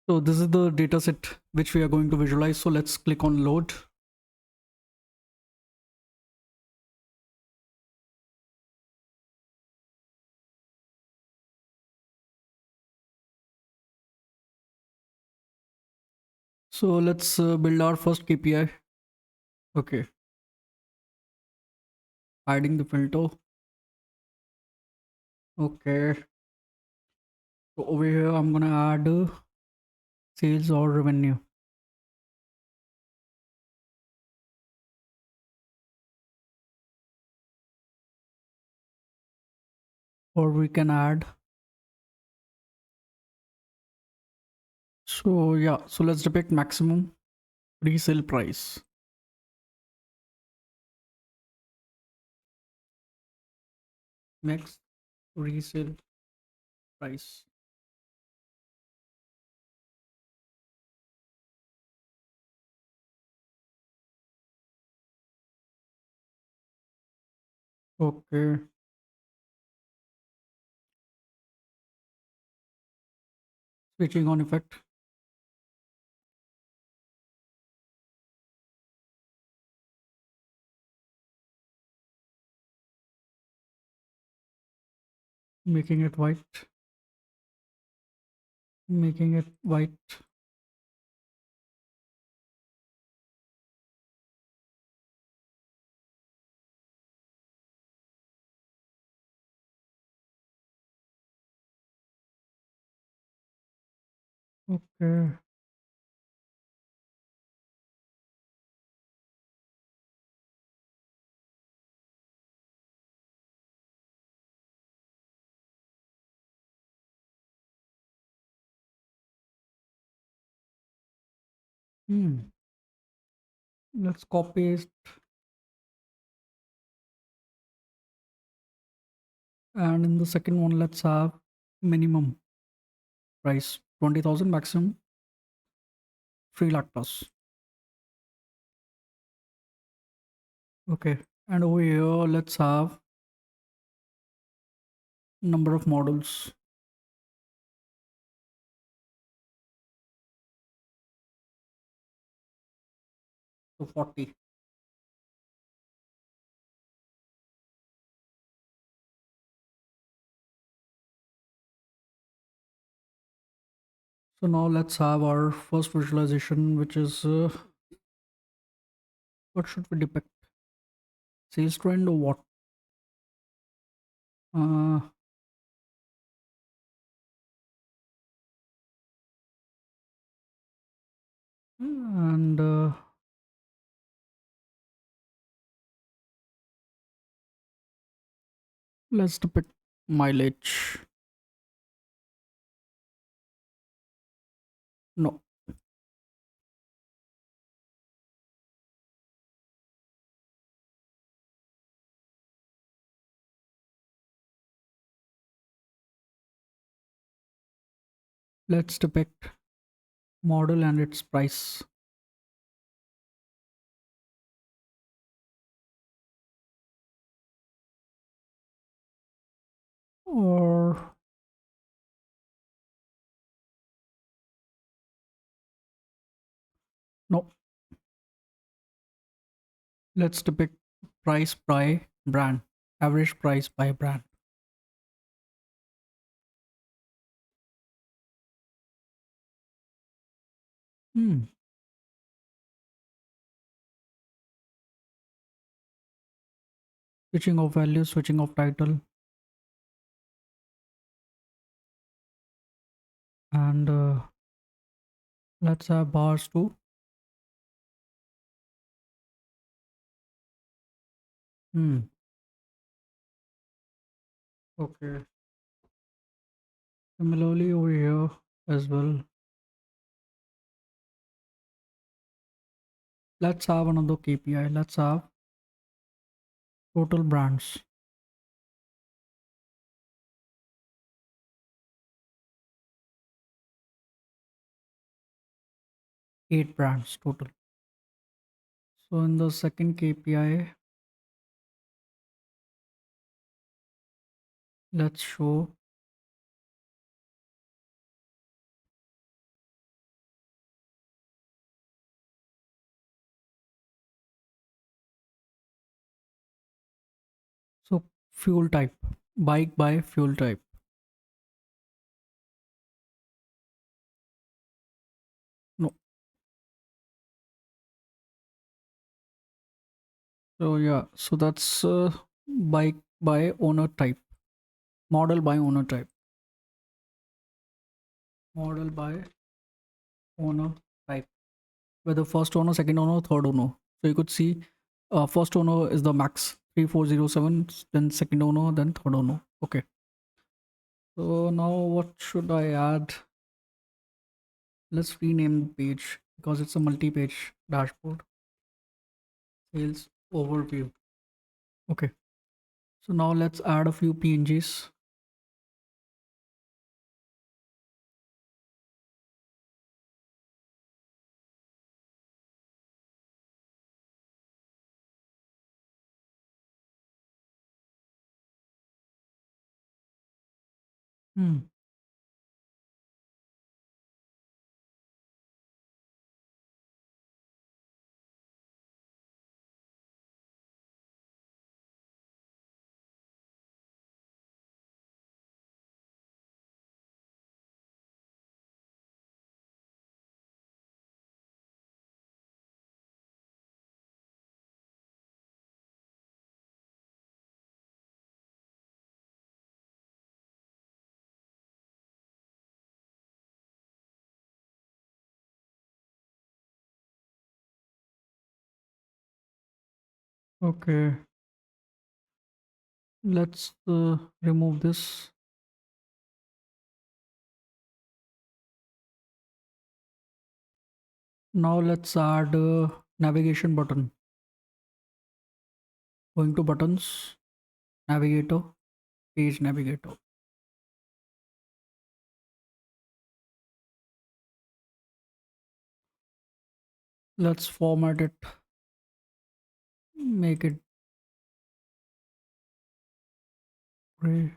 So this is the data set which we are going to visualize. So let's click on load. So let's build our first KPI. Okay, hiding the filter. Okay, so over here I'm gonna add sales or revenue, or we can add. So yeah, so let's depict maximum resale price. Next, resale price. Okay, switching on effect. Making it white. Making it white. Okay. Hmm. Let's copy it, and in the second one, let's have minimum price 20,000, maximum 3 lakh plus. Okay, and over here, let's have number of models. So 40. So now let's have our first visualization, which is what should we depict? Sales trend or what? Uh, and let's depict mileage. No, let's depict model and its price. Or no, let's depict price by brand, average price by brand. Hmm. Switching of value, switching of title, and let's have bars too. Hmm. Okay. Similarly over here as well. Let's have another KPI. Let's have total brands. 8 brands total. So in the second KPI, let's show fuel type. Bike by fuel type. No. So yeah, so that's bike by owner type. Model by owner type. Model by owner type. Whether first owner, second owner, third owner. So you could see first owner is the max 3407, then second owner, then third owner. Okay. So now what should I add? Let's rename the page because it's a multi-page dashboard. Sales overview. Okay. So now let's add a few PNGs. Hmm. Okay. Let's remove this. Now let's add a navigation button. Going to buttons, navigator, page navigator. Let's format it, make it gray.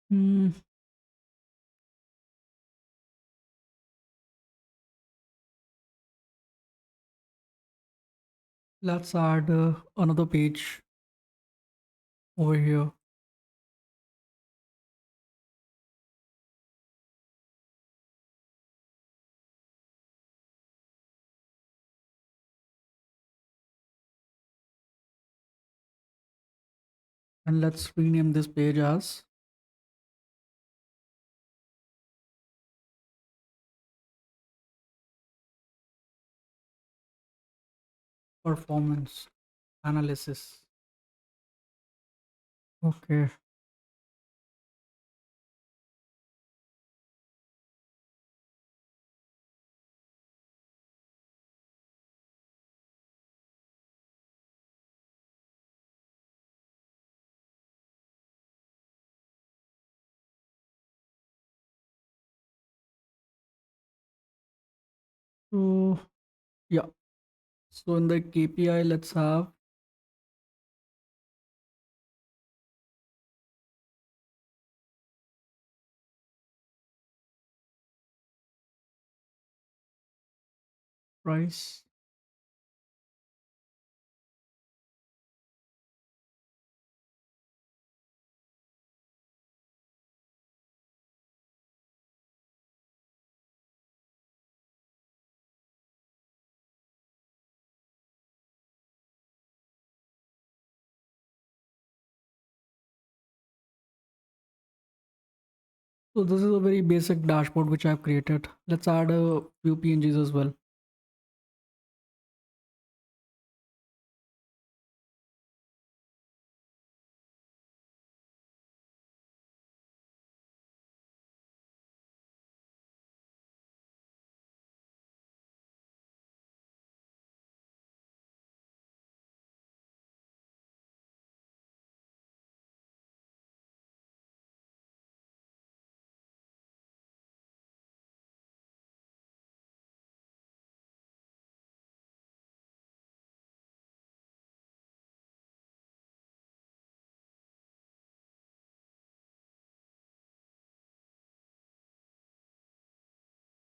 Hmm. Let's add another page over here. And let's rename this page as performance analysis. Okay. So yeah. So in the KPI, let's have price. So this is a very basic dashboard which I've created. Let's add a few PNGs as well.